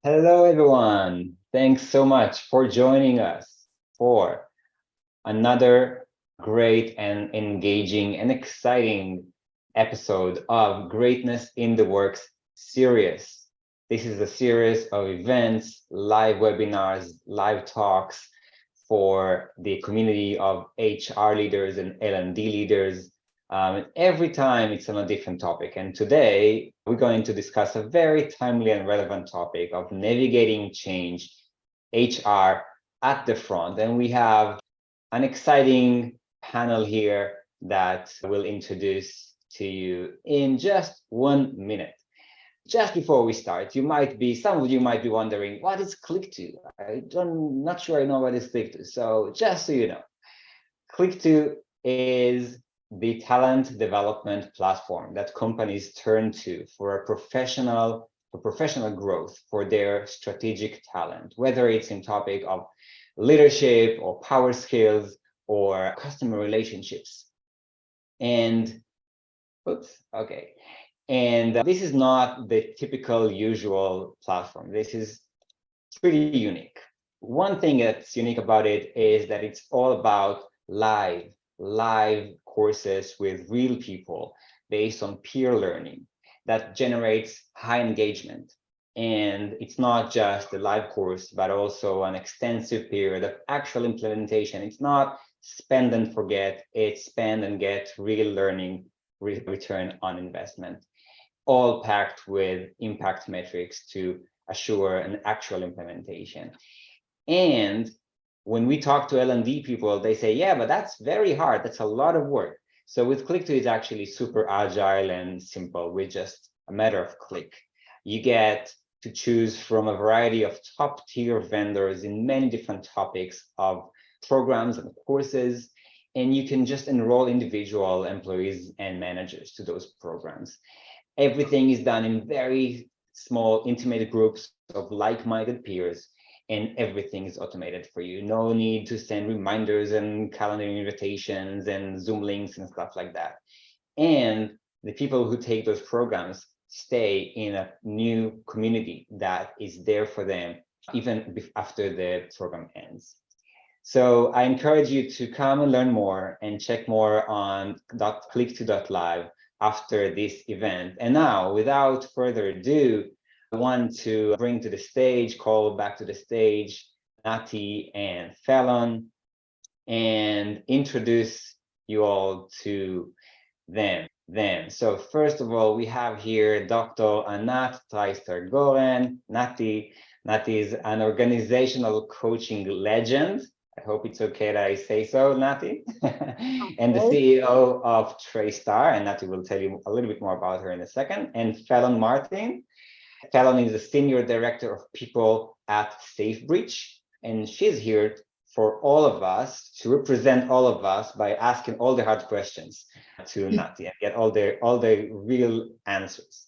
Hello, everyone. Thanks so much for joining us for another great and engaging and exciting episode of Greatness in the Works series. This is a series of events, live webinars, live talks for the community of HR leaders and L&D leaders. Every time it's on a different topic. And today we're going to discuss a very timely and relevant topic of navigating change, HR at the front. And we have an exciting panel here that we'll introduce to you in just 1 minute. Just before we start, some of you might be wondering, what is Clickto? I'm not sure I know what is Clickto. So just so you know, Clickto is the talent development platform that companies turn to for professional growth for their strategic talent, whether it's in topic of leadership or power skills or customer relationships. And this is not the typical usual platform. This is pretty unique. One thing that's unique about it is that it's all about live courses with real people based on peer learning that generates high engagement. And it's not just a live course, but also an extensive period of actual implementation. It's not spend and forget, it's spend and get real learning return on investment, all packed with impact metrics to assure an actual implementation. And when we talk to L&D people, they say, yeah, but that's very hard. That's a lot of work. So with Clickto, it's actually super agile and simple with just a matter of click. You get to choose from a variety of top tier vendors in many different topics of programs and courses, and you can just enroll individual employees and managers to those programs. Everything is done in very small, intimate groups of like-minded peers, and everything is automated for you. No need to send reminders and calendar invitations and Zoom links and stuff like that. And the people who take those programs stay in a new community that is there for them even after the program ends. So I encourage you to come and learn more and check more on clickto.live after this event. And now, without further ado, I want to call back to the stage, Nati and Fallon, and introduce you all to them. So first of all, we have here Dr. Anat Treister Goren. Nati is an organizational coaching legend. I hope it's okay that I say so, Nati. And the CEO of Treister, and Nati will tell you a little bit more about her in a second. And Fallon Martin. Fallon is the Senior Director of People at SafeBreach, and she's here for all of us, to represent all of us by asking all the hard questions to Nati and get all the real answers.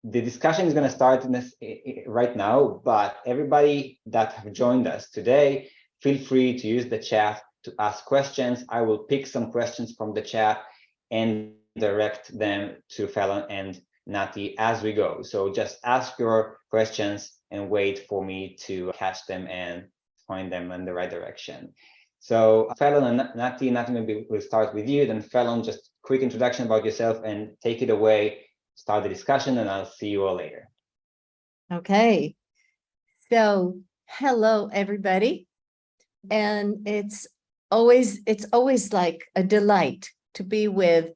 The discussion is going to start right now, but everybody that have joined us today, feel free to use the chat to ask questions. I will pick some questions from the chat and direct them to Fallon and Nati as we go. So just ask your questions and wait for me to catch them and point them in the right direction. So Fallon and Nati, maybe we'll start with you. Then Fallon, just quick introduction about yourself and take it away, start the discussion, and I'll see you all later. Okay. So hello, everybody. And it's always like a delight to be with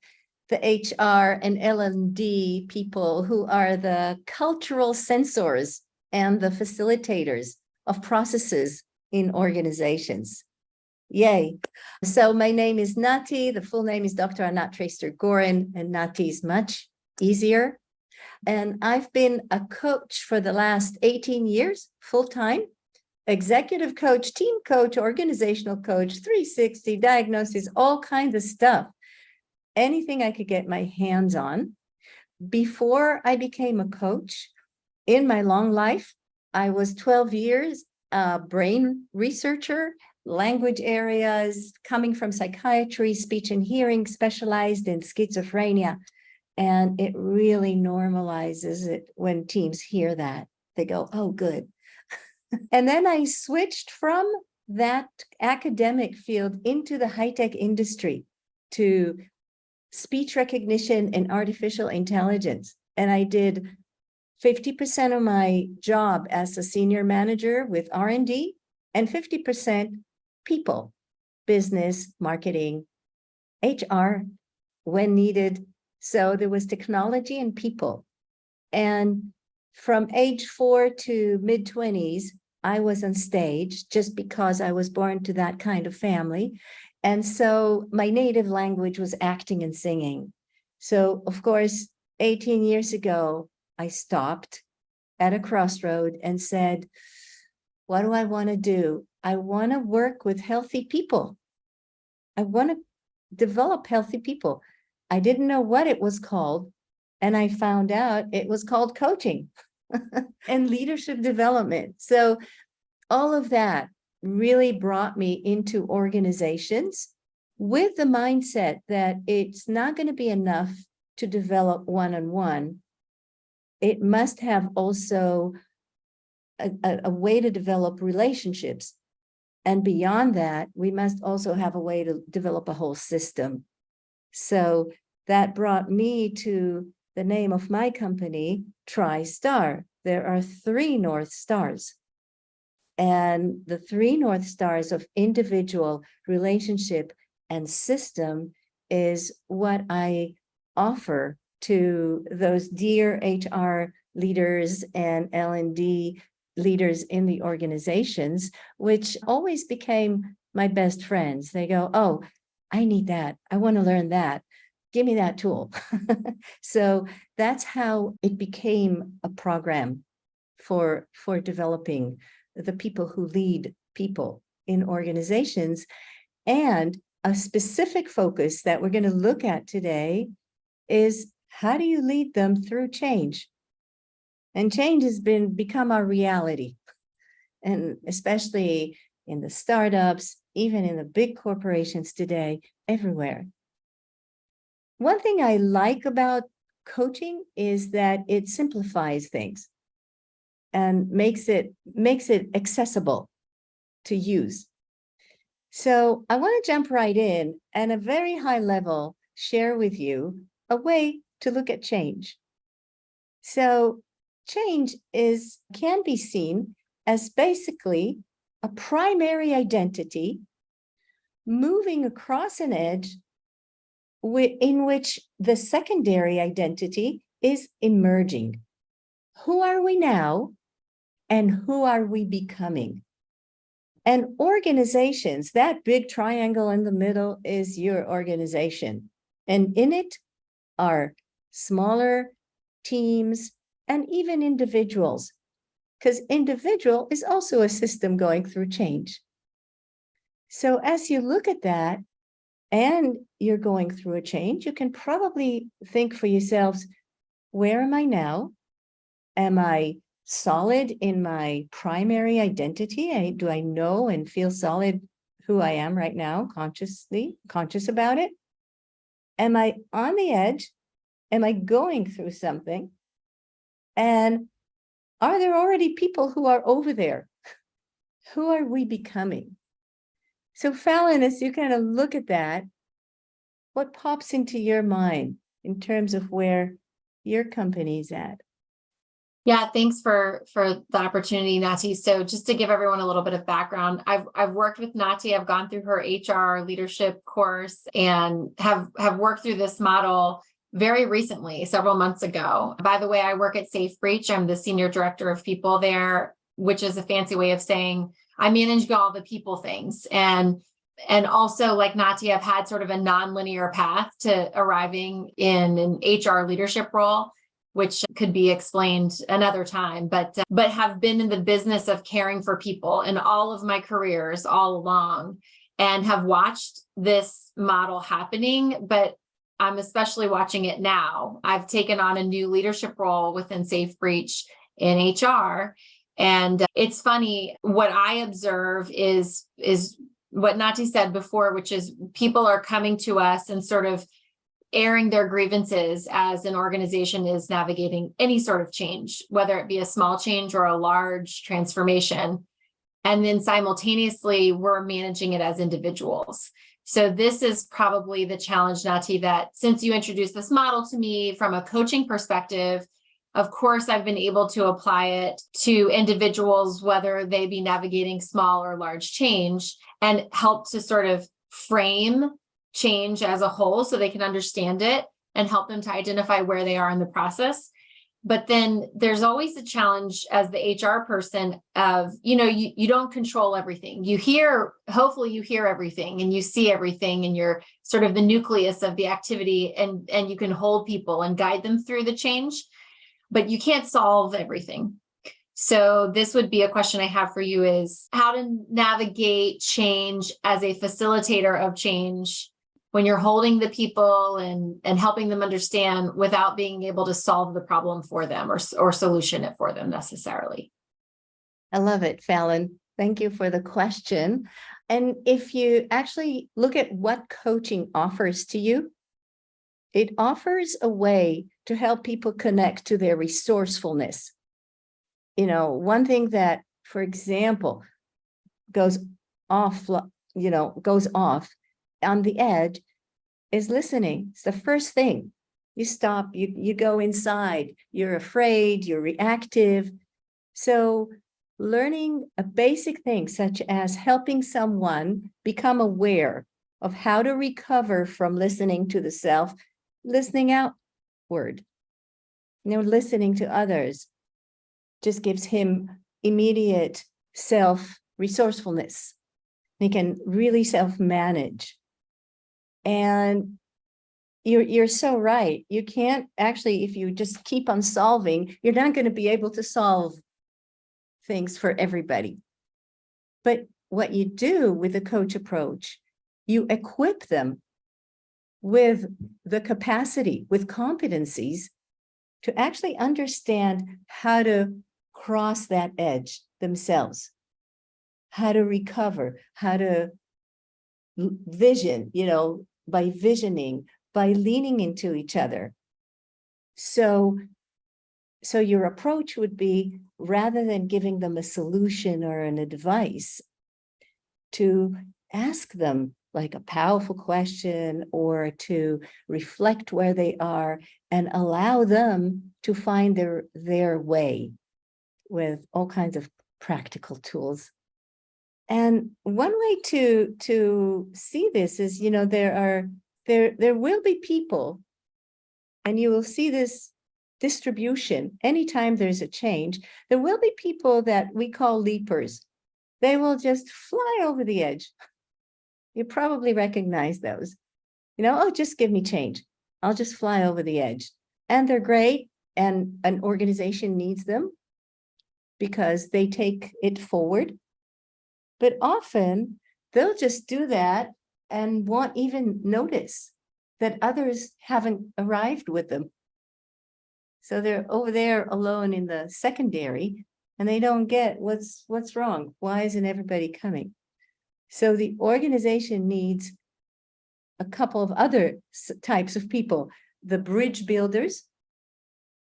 the HR and L&D people who are the cultural sensors and the facilitators of processes in organizations. Yay. So my name is Nati. The full name is Dr. Anat Treister Goren, and Nati is much easier. And I've been a coach for the last 18 years, full-time, executive coach, team coach, organizational coach, 360, diagnosis, all kinds of stuff. Anything I could get my hands on. Before I became a coach, in my long life, I was 12 years a brain researcher, language areas, coming from psychiatry, speech and hearing, specialized in schizophrenia. And it really normalizes it when teams hear that They go, oh, good. And then I switched from that academic field into the high-tech industry to speech recognition and artificial intelligence. And I did 50% of my job as a senior manager with R&D and 50% people, business, marketing, HR when needed. So there was technology and people. And from age 4 to mid-20s, I was on stage just because I was born to that kind of family. And so my native language was acting and singing. So, of course, 18 years ago, I stopped at a crossroad and said, what do I want to do? I want to work with healthy people. I want to develop healthy people. I didn't know what it was called. And I found out it was called coaching and leadership development. So all of that really brought me into organizations with the mindset that it's not going to be enough to develop one-on-one. It must have also a way to develop relationships. And beyond that, we must also have a way to develop a whole system. So that brought me to the name of my company, Treister. There are 3 North Stars. And the 3 North Stars of individual, relationship, and system is what I offer to those dear HR leaders and L&D leaders in the organizations, which always became my best friends. They go, oh, I need that. I want to learn that. Give me that tool. So that's how it became a program for developing the people who lead people in organizations. And a specific focus that we're going to look at today is how do you lead them through change? And change has become our reality. And especially in the startups, even in the big corporations today, everywhere. One thing I like about coaching is that it simplifies things and makes it accessible to use. So I want to jump right in and at a very high level share with you a way to look at change. So change can be seen as basically a primary identity moving across an edge in which the secondary identity is emerging. Who are we now and who are we becoming? And organizations, that big triangle in the middle is your organization. And in it are smaller teams and even individuals, because individual is also a system going through change. So as you look at that and you're going through a change, you can probably think for yourselves, where am I now? Am I solid in my primary identity? Do I know and feel solid who I am right now, conscious about it? Am I on the edge? Am I going through something? And are there already people who are over there? Who are we becoming? So Fallon, as you kind of look at that, what pops into your mind in terms of where your company's at? Yeah, thanks for the opportunity, Nati. So just to give everyone a little bit of background, I've worked with Nati. I've gone through her HR leadership course and have worked through this model very recently, several months ago. By the way, I work at SafeBreach. I'm the senior director of people there, which is a fancy way of saying I manage all the people things. And also, like Nati, I've had sort of a nonlinear path to arriving in an HR leadership role, which could be explained another time, but have been in the business of caring for people in all of my careers all along and have watched this model happening, but I'm especially watching it now. I've taken on a new leadership role within SafeBreach in HR. And it's funny, what I observe is what Nati said before, which is people are coming to us and sort of airing their grievances as an organization is navigating any sort of change, whether it be a small change or a large transformation. And then simultaneously, we're managing it as individuals. So this is probably the challenge, Nati, that since you introduced this model to me from a coaching perspective, of course, I've been able to apply it to individuals, whether they be navigating small or large change, and help to sort of frame change as a whole so they can understand it and help them to identify where they are in the process. But then there's always a challenge as the HR person of, you don't control everything. Hopefully you hear everything and you see everything and you're sort of the nucleus of the activity, and you can hold people and guide them through the change, but you can't solve everything. So this would be a question I have for you, is how to navigate change as a facilitator of change when you're holding the people and helping them understand without being able to solve the problem for them or solution it for them necessarily. I love it, Fallon. Thank you for the question. And if you actually look at what coaching offers to you, it offers a way to help people connect to their resourcefulness. One thing that, for example, goes off on the edge is listening. It's the first thing. You stop, you go inside, you're afraid, you're reactive. So learning a basic thing such as helping someone become aware of how to recover from listening to the self, listening outward, listening to others just gives him immediate self-resourcefulness. He can really self-manage. And you're so right. You can't actually, if you just keep on solving, you're not going to be able to solve things for everybody. But what you do with the coach approach, you equip them with the capacity, with competencies to actually understand how to cross that edge themselves, how to recover, how to vision, by visioning, by leaning into each other. So your approach would be, rather than giving them a solution or an advice, to ask them like a powerful question or to reflect where they are and allow them to find their way with all kinds of practical tools. And one way to see this is, there will be people, and you will see this distribution anytime there's a change. There will be people that we call leapers. They will just fly over the edge. You probably recognize those. Just give me change. I'll just fly over the edge. And they're great, and an organization needs them because they take it forward. But often they'll just do that and won't even notice that others haven't arrived with them. So they're over there alone in the secondary, and they don't get what's wrong. Why isn't everybody coming? So the organization needs a couple of other types of people, the bridge builders,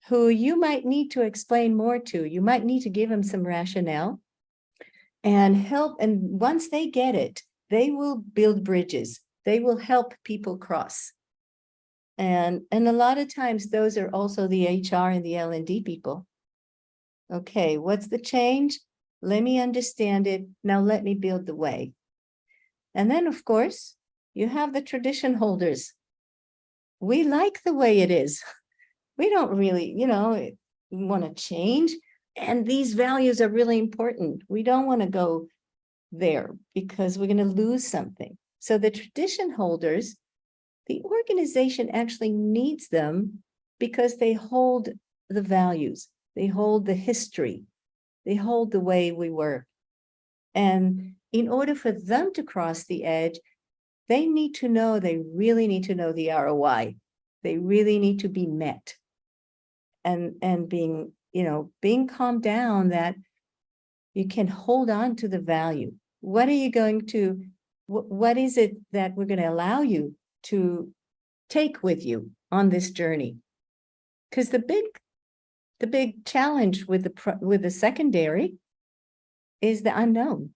who you might need to explain more to. You might need to give them some rationale and help. And once they get it, they will build bridges. They will help people cross. And a lot of times those are also the HR and the L&D people. Okay, what's the change? Let me understand it. Now let me build the way. And then, of course, you have the tradition holders. We like the way it is. We don't really, want to change. And these values are really important. We don't want to go there because we're going to lose something. So the tradition holders, the organization actually needs them because they hold the values. They hold the history. They hold the way we were. And in order for them to cross the edge, they really need to know the ROI. They really need to be met. And being calmed down that you can hold on to the value. What is it that we're going to allow you to take with you on this journey. Because the big challenge with the secondary is the unknown.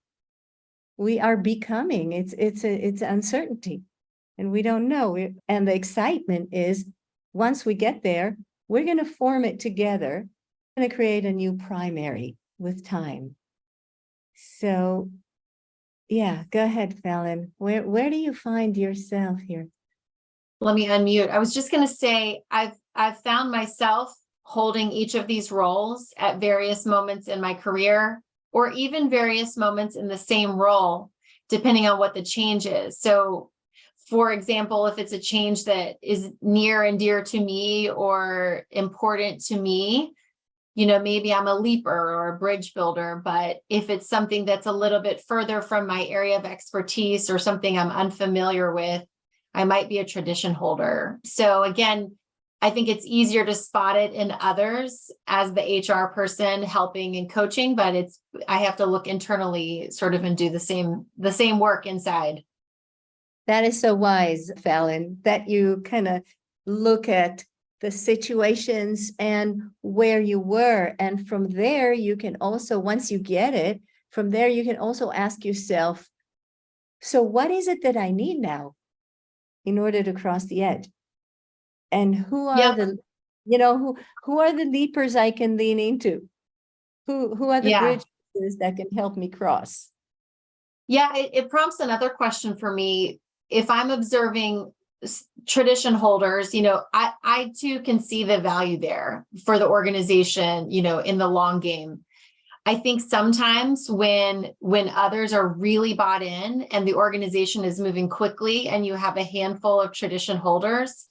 We are becoming, it's uncertainty, and we don't know. And the excitement is, once we get there, we're going to form it together, going to create a new primary with time. So yeah, go ahead, Fallon. Where do you find yourself here? Let me unmute. I was just going to say, I've found myself holding each of these roles at various moments in my career, or even various moments in the same role, depending on what the change is. So, for example, if it's a change that is near and dear to me or important to me, maybe I'm a leaper or a bridge builder. But if it's something that's a little bit further from my area of expertise or something I'm unfamiliar with, I might be a tradition holder. So again, I think it's easier to spot it in others as the HR person helping and coaching, but I have to look internally sort of and do the same work inside. That is so wise, Fallon, that you kind of look at the situations and where you were. And from there, you can also, once you get it, from there, you can also ask yourself, so what is it that I need now in order to cross the edge? And who are who are the leapers I can lean into? Who are the bridges that can help me cross? Yeah, it prompts another question for me. If I'm observing tradition holders, I too can see the value there for the organization, in the long game. I think sometimes when others are really bought in and the organization is moving quickly and you have a handful of tradition holders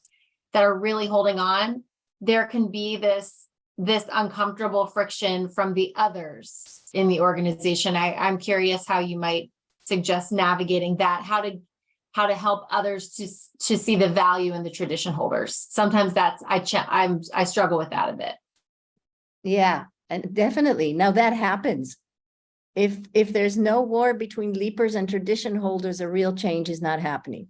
that are really holding on, there can be this uncomfortable friction from the others in the organization. I'm curious how you might suggest navigating that, how to help others to see the value in the tradition holders. Sometimes I struggle with that a bit. Yeah, and definitely. Now that happens. If there's no war between leapers and tradition holders, a real change is not happening.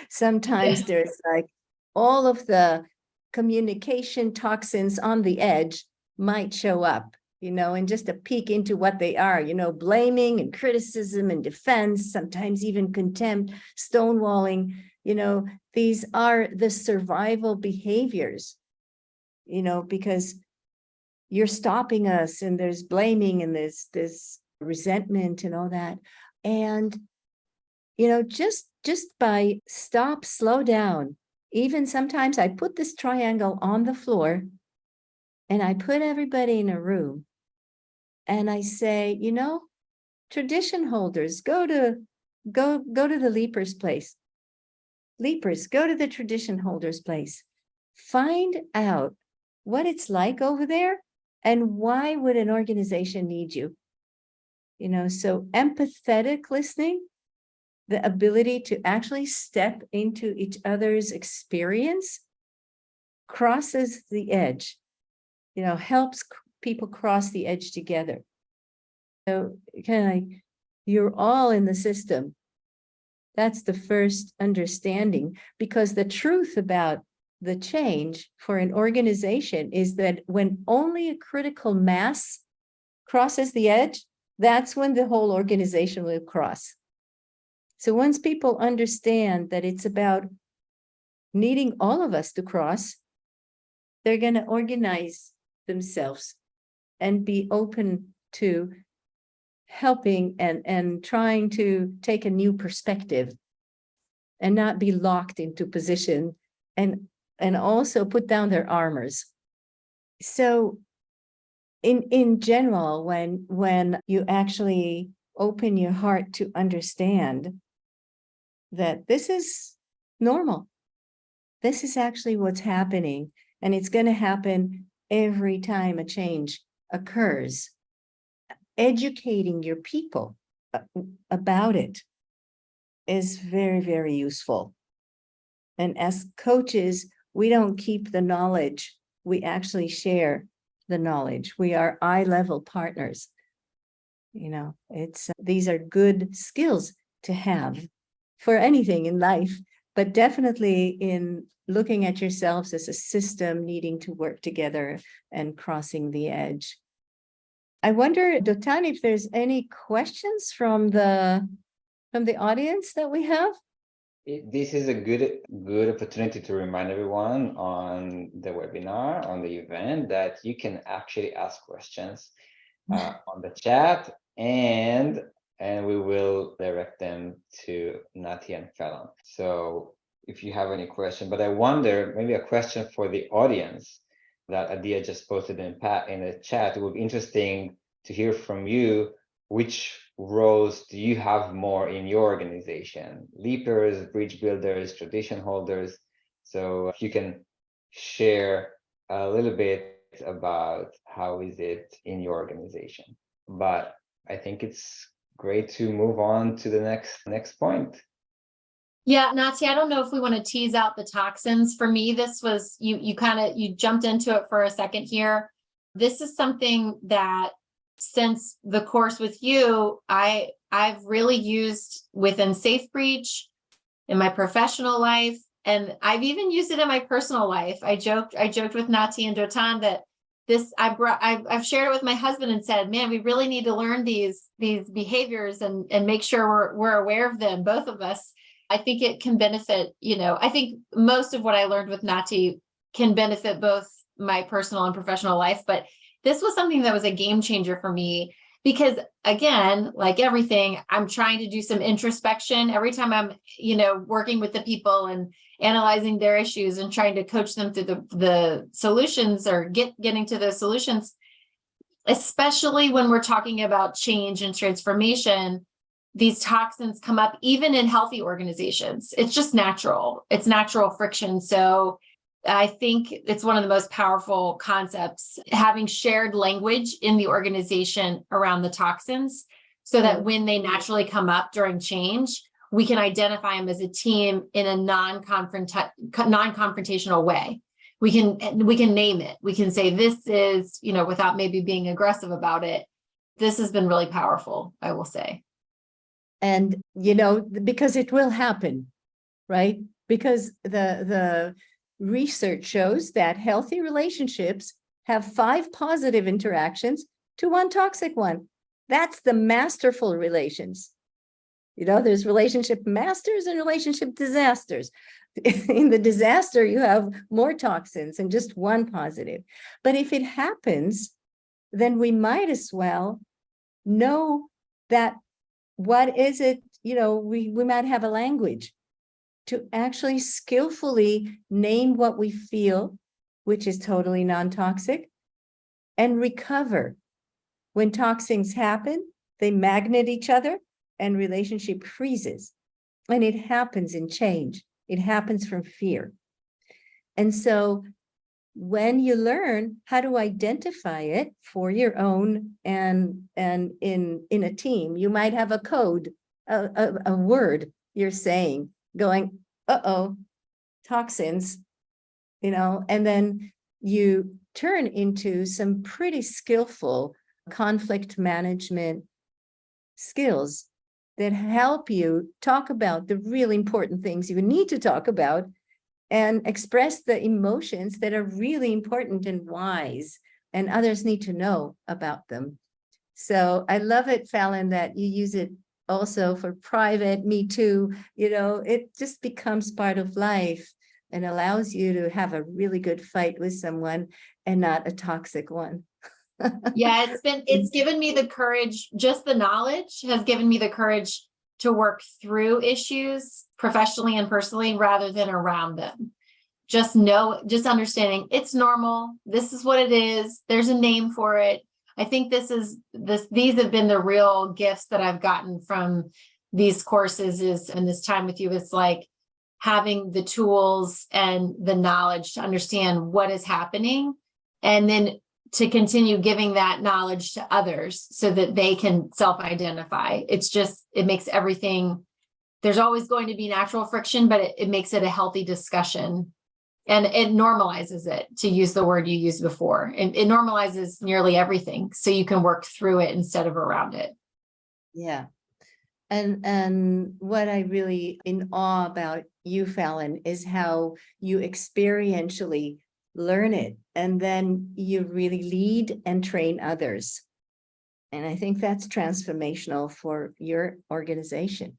Sometimes there's like all of the communication toxins on the edge might show up, and just a peek into what they are, blaming and criticism and defense, sometimes even contempt, stonewalling, these are the survival behaviors, because you're stopping us and there's blaming and there's this resentment and all that. And, just by slow down, even sometimes I put this triangle on the floor and I put everybody in a room and I say, tradition holders, go to the leaper's place. Leapers, go to the tradition holders' place. Find out what it's like over there and why would an organization need you? So empathetic listening, the ability to actually step into each other's experience, crosses the edge, helps people cross the edge together. So kind of like you're all in the system. That's the first understanding, because the truth about the change for an organization is that when only a critical mass crosses the edge, that's when the whole organization will cross. So once people understand that it's about needing all of us to cross, they're going to organize themselves and be open to helping and trying to take a new perspective and not be locked into position, and also put down their armors. So in general, when you actually open your heart to understand that this is normal, this is actually what's happening, and it's going to happen every time a change occurs. Educating your people about it is very, very useful. And as coaches, we don't keep the knowledge, we actually share the knowledge. We are eye-level partners. These are good skills to have for anything in life, but definitely in looking at yourselves as a system needing to work together and crossing the edge. I wonder, Dotan, if there's any questions from the audience that we have? This is a good opportunity to remind everyone on the webinar, on the event, that you can actually ask questions on the chat, and we will direct them to Nati and Fallon. So if you have any question, but I wonder, maybe a question for the audience that Adia just posted in the chat. It would be interesting to hear from you. Which roles do you have more in your organization? Leapers, bridge builders, tradition holders. So if you can share a little bit about how is it in your organization. But I think it's great to move on to the next point. Yeah, Nati, I don't know if we want to tease out the toxins. For me, this was, you jumped into it for a second here. This is something that since the course with you, I've really used within Safe Breach, in my professional life, and I've even used it in my personal life. I joked with Nati and Dotan that I've shared it with my husband and said, man, we really need to learn these behaviors and make sure we're aware of them, both of us. I think it can benefit, I think most of what I learned with Nati can benefit both my personal and professional life, but this was something that was a game changer for me because, again, like everything, I'm trying to do some introspection every time I'm, working with the people and analyzing their issues and trying to coach them through the solutions or getting to those solutions, especially when we're talking about change and transformation. These toxins come up even in healthy organizations. It's just natural. It's natural friction. So I think it's one of the most powerful concepts, having shared language in the organization around the toxins, so that when they naturally come up during change, we can identify them as a team in a non-confrontational way. We can name it. We can say this is, without maybe being aggressive about it. This has been really powerful, I will say. And, because it will happen, right? Because the research shows that healthy relationships have 5 positive interactions to 1 toxic one. That's the masterful relations. There's relationship masters and relationship disasters. In the disaster, you have more toxins and just 1 positive. But if it happens, then we might as well know that what is it, we might have a language to actually skillfully name what we feel, which is totally non-toxic, and recover. When toxins happen, they magnet each other and relationship freezes. And it happens in change. It happens from fear. And so when you learn how to identify it for your own and in a team, you might have a code, a word you're saying, going, uh-oh, toxins, and then you turn into some pretty skillful conflict management skills that help you talk about the really important things you need to talk about and express the emotions that are really important and wise, and others need to know about them. So I love it, Fallon, that you use it also for private, me too. It just becomes part of life and allows you to have a really good fight with someone and not a toxic one. Yeah, it's given me the courage, just the knowledge has given me the courage to work through issues professionally and personally rather than around them. Just understanding it's normal. This is what it is. There's a name for it. I think these have been the real gifts that I've gotten from these courses and this time with you. It's like having the tools and the knowledge to understand what is happening, and then to continue giving that knowledge to others so that they can self-identify. It makes everything, there's always going to be natural friction, but it makes it a healthy discussion. And it normalizes it, to use the word you used before. And it normalizes nearly everything, so you can work through it instead of around it. Yeah. And what I really in awe about you, Fallon, is how you experientially learn it, and then you really lead and train others. And I think that's transformational for your organization.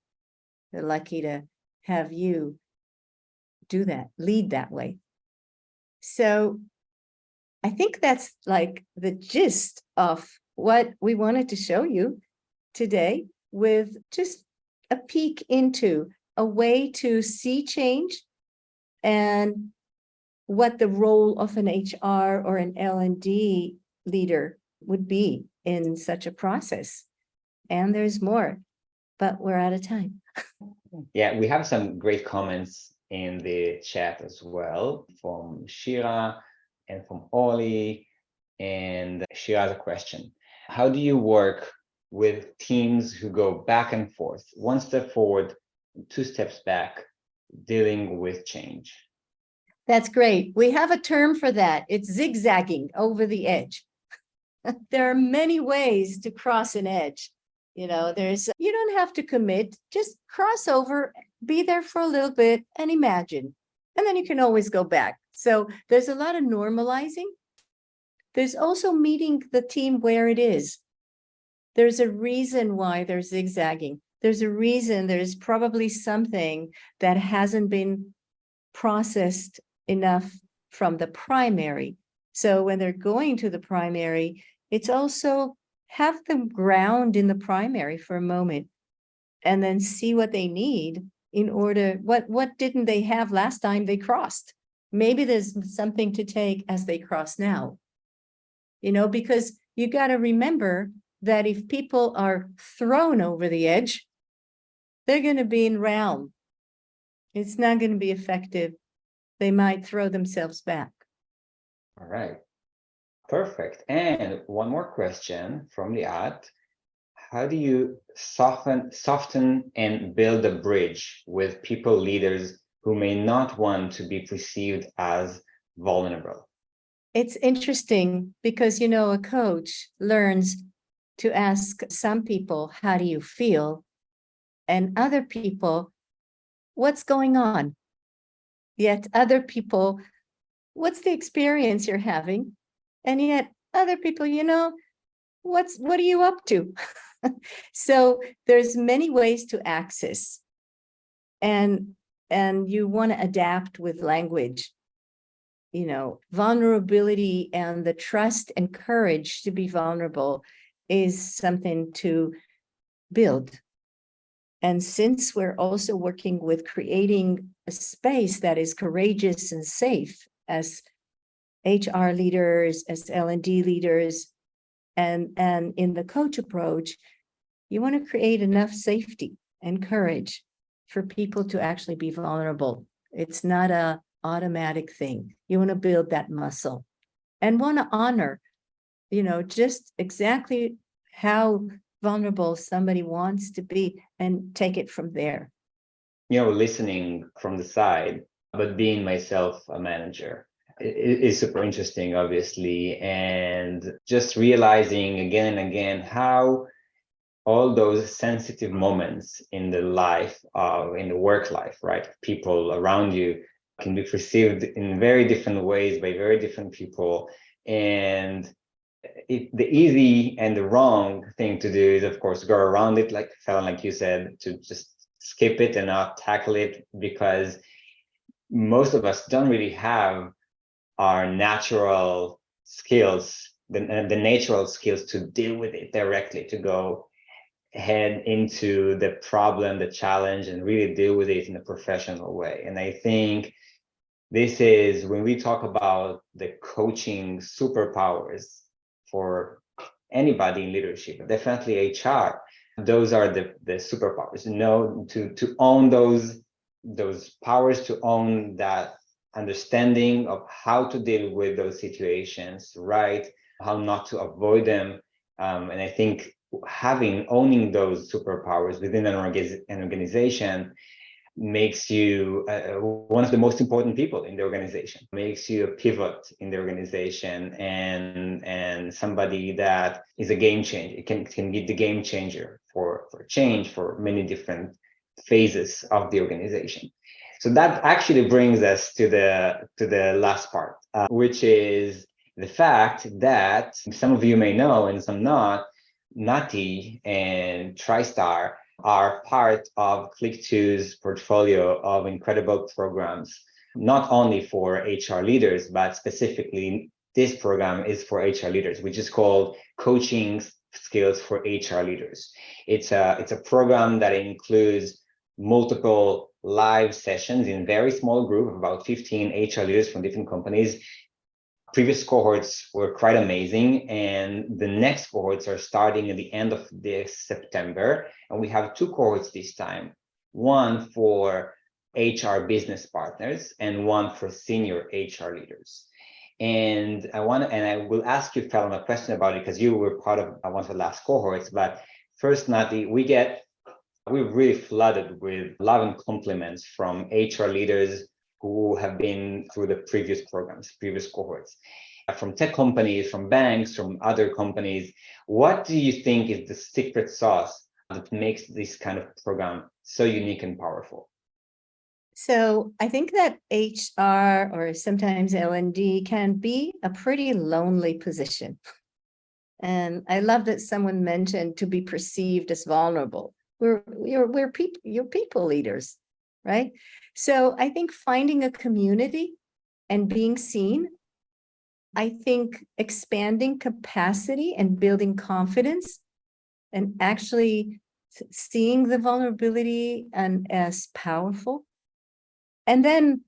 They're lucky to have you do that, lead that way. So I think that's like the gist of what we wanted to show you today, with just a peek into a way to see change and what the role of an HR or an L&D leader would be in such a process. And there's more, but we're out of time. Yeah, we have some great comments in the chat as well from Shira and from Oli. And Shira has a question. How do you work with teams who go back and forth, one step forward, two steps back, dealing with change? That's great. We have a term for that. It's zigzagging over the edge. There are many ways to cross an edge. You know, you don't have to commit, just cross over, be there for a little bit and imagine. And then you can always go back. So there's a lot of normalizing. There's also meeting the team where it is. There's a reason why they're zigzagging. There's a reason, there's probably something that hasn't been processed enough from the primary. So when they're going to the primary, it's also have them ground in the primary for a moment and then see what they need in order, what didn't they have last time they crossed? Maybe there's something to take as they cross now. You know, because you got to remember that if people are thrown over the edge, they're going to be in realm. It's not going to be effective. They might throw themselves back. All right. Perfect. And one more question from Liat. How do you soften and build a bridge with people, leaders who may not want to be perceived as vulnerable? It's interesting because, you know, a coach learns to ask some people, how do you feel? And other people, what's going on? Yet other people, what's the experience you're having? And yet other people, you know, what are you up to? So there's many ways to access, and you want to adapt with language. You know, vulnerability and the trust and courage to be vulnerable is something to build. And since we're also working with creating a space that is courageous and safe as HR leaders, as L&D leaders, and in the coach approach, you want to create enough safety and courage for people to actually be vulnerable. It's not an automatic thing. You want to build that muscle and want to honor, you know, just exactly how vulnerable somebody wants to be and take it from there. You know, listening from the side, but being myself a manager is super interesting, obviously. And just realizing again and again how all those sensitive moments in the life in the work life, right? People around you can be perceived in very different ways by very different people. And the easy and the wrong thing to do is, of course, go around it, like Fallon, like you said, to just skip it and not tackle it, because most of us don't really have our natural skills, the natural skills to deal with it directly, to go head into the problem, the challenge, and really deal with it in a professional way. And I think this is when we talk about the coaching superpowers for anybody in leadership, definitely HR. Those are the superpowers. You know, to own those powers, to own that understanding of how to deal with those situations, right? How not to avoid them. And I think owning those superpowers within an organization makes you one of the most important people in the organization, makes you a pivot in the organization, and somebody that is a game changer. It can be the game changer for change for many different phases of the organization. So that actually brings us to the last part, which is the fact that some of you may know and some not, Nati and Treister are part of Clickto's portfolio of incredible programs, not only for HR leaders, but specifically this program is for HR leaders, which is called Coaching Skills for HR Leaders. It's a program that includes multiple live sessions in very small group of about 15 HR leaders from different companies. Previous cohorts were quite amazing, and the next cohorts are starting at the end of this September, and we have 2 cohorts this time, one for HR business partners and one for senior HR leaders. And I will ask you, Fallon, a question about it because you were part of one of the last cohorts. But first, Nati, we're really flooded with love and compliments from HR leaders who have been through the previous programs, previous cohorts, from tech companies, from banks, from other companies. What do you think is the secret sauce that makes this kind of program so unique and powerful? So I think that HR or sometimes L&D can be a pretty lonely position. And I love that someone mentioned to be perceived as vulnerable. You're people leaders, right? So I think finding a community and being seen, I think expanding capacity and building confidence and actually seeing the vulnerability and as powerful, and then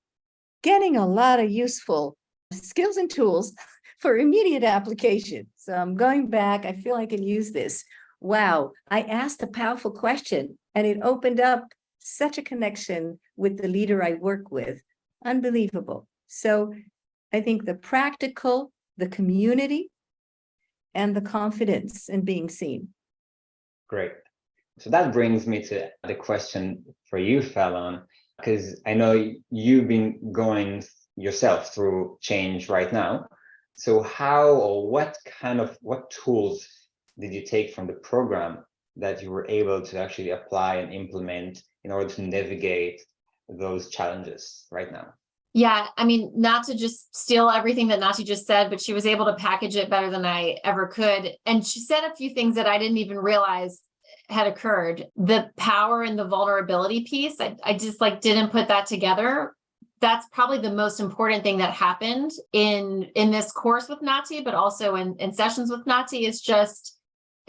getting a lot of useful skills and tools for immediate application. So I'm going back, I feel I can use this. Wow, I asked a powerful question and it opened up such a connection with the leader I work with. Unbelievable. So I think the practical, the community, and the confidence in being seen. Great. So that brings me to the question for you, Fallon, because I know you've been going yourself through change right now. So how or what tools did you take from the program that you were able to actually apply and implement in order to navigate those challenges right now? Yeah, I mean, not to just steal everything that Nati just said, but she was able to package it better than I ever could. And she said a few things that I didn't even realize had occurred. The power and the vulnerability piece, I just didn't put that together. That's probably the most important thing that happened in this course with Nati, but also in sessions with Nati, is just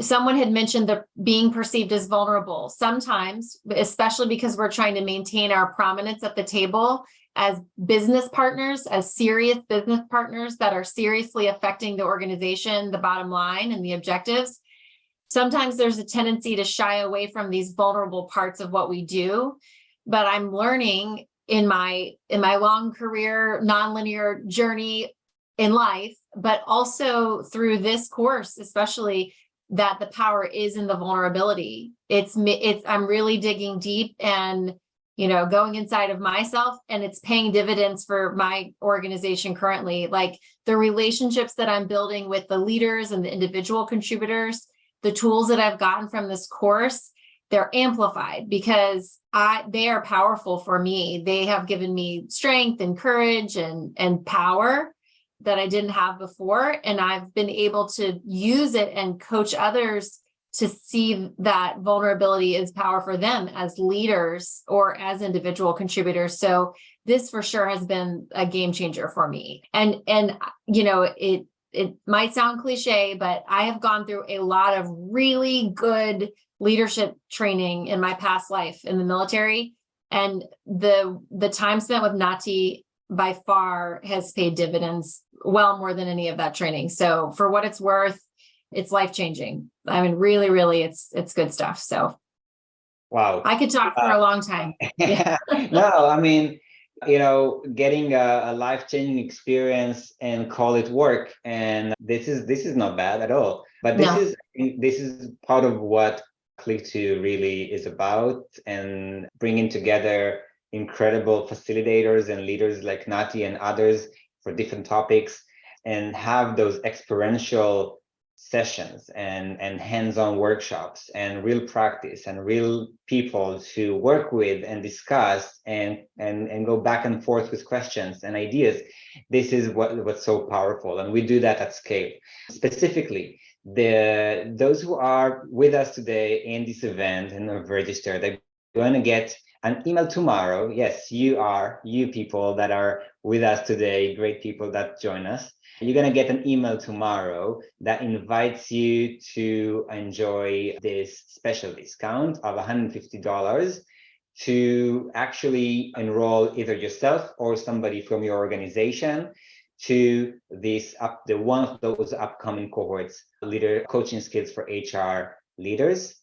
someone had mentioned the being perceived as vulnerable. Sometimes, especially because we're trying to maintain our prominence at the table as business partners, as serious business partners that are seriously affecting the organization, the bottom line, and the objectives. Sometimes there's a tendency to shy away from these vulnerable parts of what we do. But I'm learning in my long career, nonlinear journey in life, but also through this course, especially, that the power is in the vulnerability. I'm really digging deep and going inside of myself, and it's paying dividends for my organization currently. Like the relationships that I'm building with the leaders and the individual contributors, the tools that I've gotten from this course, they're amplified because they are powerful for me. They have given me strength and courage and power that I didn't have before. And I've been able to use it and coach others to see that vulnerability is power for them as leaders or as individual contributors. So this for sure has been a game changer for me. And it might sound cliche, but I have gone through a lot of really good leadership training in my past life in the military. And the time spent with Nati by far has paid dividends well more than any of that training. So for what it's worth, it's life-changing. I mean, really, really, it's good stuff. So wow, I could talk for a long time. Yeah. No, I mean, getting a life-changing experience and call it work. And this is not bad at all. But this is part of what Clickto really is about, and bringing together incredible facilitators and leaders like Nati and others for different topics, and have those experiential sessions and hands-on workshops and real practice and real people to work with and discuss and go back and forth with questions and ideas. This is what's so powerful, and we do that at scale. Specifically, those who are with us today in this event and have registered, they're going to get an email tomorrow. Yes, you people that are with us today, great people that join us. You're going to get an email tomorrow that invites you to enjoy this special discount of $150 to actually enroll either yourself or somebody from your organization to the one of those upcoming cohorts, leader coaching skills for HR leaders,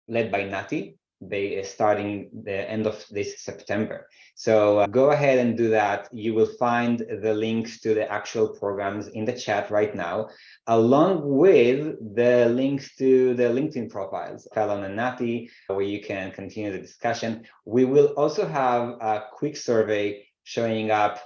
led by Nati. They are starting the end of this September. So go ahead and do that. You will find the links to the actual programs in the chat right now, along with the links to the LinkedIn profiles, Fallon and Nati, where you can continue the discussion. We will also have a quick survey showing up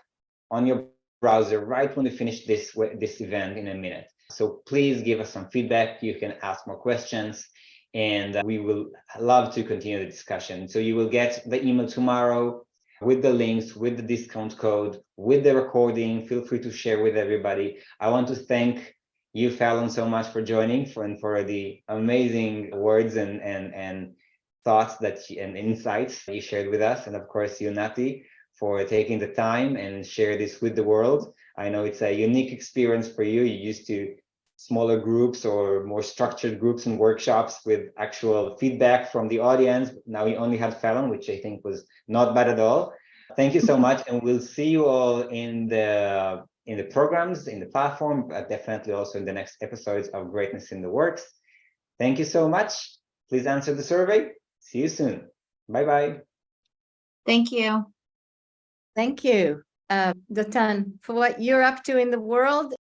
on your browser right when we finish this event in a minute. So please give us some feedback. You can ask more questions, and we will love to continue the discussion. So you will get the email tomorrow with the links, with the discount code, with the recording. Feel free to share with everybody. I want to thank you, Fallon, so much for joining and for the amazing words and thoughts and insights that you shared with us. And of course, you, Nati, for taking the time and share this with the world. I know it's a unique experience for you. You're used to smaller groups or more structured groups and workshops with actual feedback from the audience. Now we only had Fallon, which I think was not bad at all. Thank you so much, and we'll see you all in the programs, in the platform, but definitely also in the next episodes of Greatness in the Works. Thank you so much. Please answer the survey. See you soon. Bye-bye. Thank you. Thank you, Dotan, for what you're up to in the world.